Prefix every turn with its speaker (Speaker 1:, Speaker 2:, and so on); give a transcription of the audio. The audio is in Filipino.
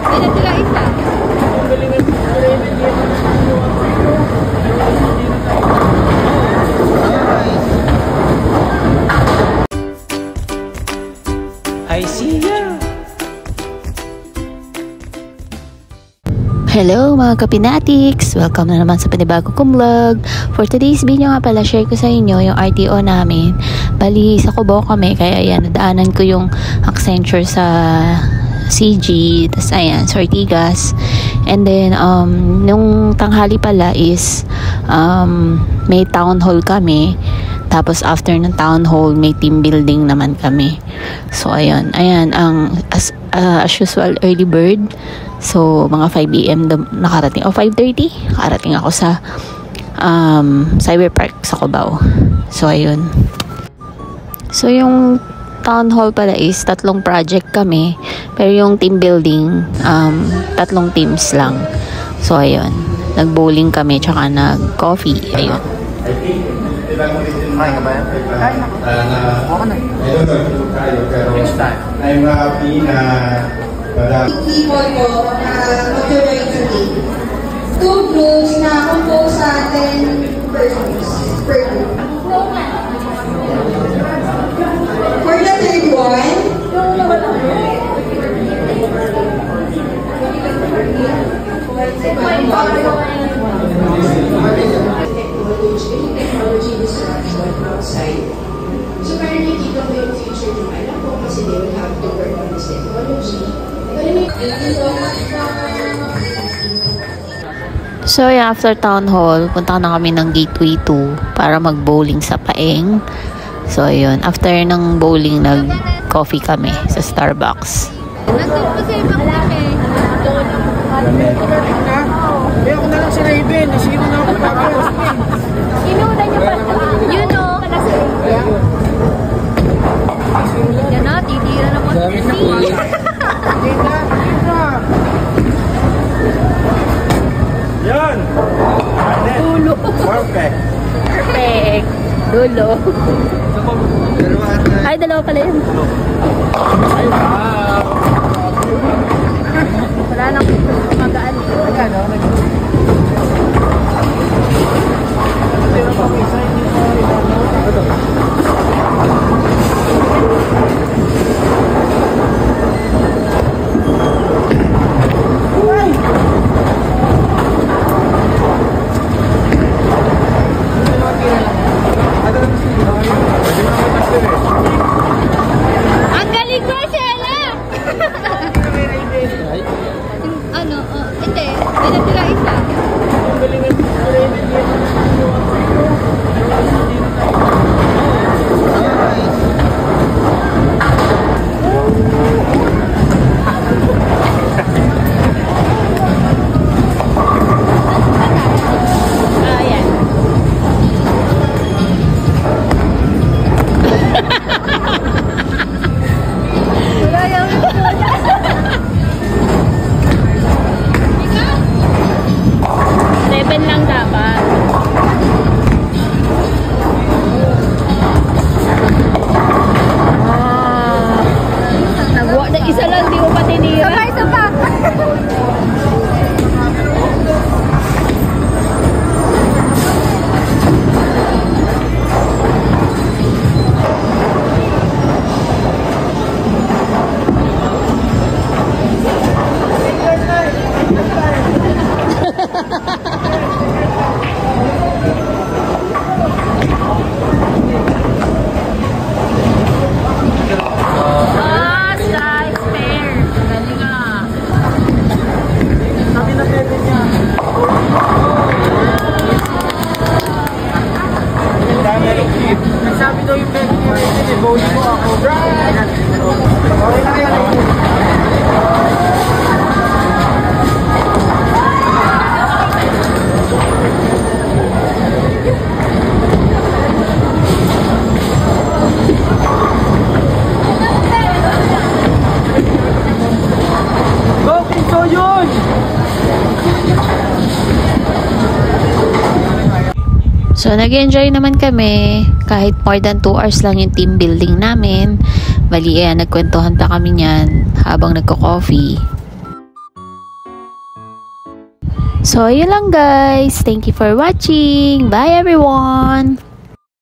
Speaker 1: Hindi na sila isa.
Speaker 2: I see ya.
Speaker 3: Hello mga kapinatics! Welcome na naman sa panibago kong vlog. For today's video nga pala, share ko sa inyo yung RTO namin. Bali, sa Cubao kami, kaya ayan, nadaanan ko yung Accenture sa CG, tas ayan, sa Ortigas. And then, nung tanghali pala is, may town hall kami. Tapos after ng town hall, may team building naman kami. So ayan, as usual, early bird. So mga 5 AM nakarating, o 5:30 nakarating ako sa Cyber Park sa Cubao. So ayun. So yung town hall pala is 3 project kami, pero yung team building 3 teams lang. So ayun, nag-bowling kami tsaka nag-coffee. Ayun.
Speaker 2: Kain ka ba yan? Kain ako. Buka na. Next time.
Speaker 4: I'm happy na
Speaker 5: people ko na mag-join today. 2 groups na compose sa 10 persons per group. For the third one, technology disruption outside. So parang nakikita ko yung future ng alam ko kasi they will have to work on this technology.
Speaker 3: So yeah, after town hall, punta na kami ng Gateway 2 para mag-bowling sa Paeng. So ayun, after ng bowling, nag-coffee kami sa Starbucks.
Speaker 1: Nandun po sa ibang cafe.
Speaker 2: Kaya ako na lang si Raven. Nasino na ako tapos.
Speaker 1: Inuuna niyo pa. You know, kasi yan na, titira na po.
Speaker 2: Yan!
Speaker 1: Dulo.
Speaker 2: Perfect.
Speaker 1: Perfect. Dulo. Ay, dalawa pala yun.
Speaker 2: Ay, wow!
Speaker 1: Wala nang magaan. Ang galing ko, Shella! Ano? Hindi. Hindi na sila isa. Ayan. Wala yung Seven lang dapat. Nagwa na isa lang, di mo pa tinira. Isa pa.
Speaker 2: Nagsabi daw yung pwede mo rin, bowling mo ako. Okay na yan. Go, Pinto yun!
Speaker 3: So, nag-enjoy naman kami. Kahit more than 2 hours lang yung team building namin. Bali, nagkwentuhan pa kami niyan habang nagko-coffee. So, yun lang guys. Thank you for watching. Bye everyone!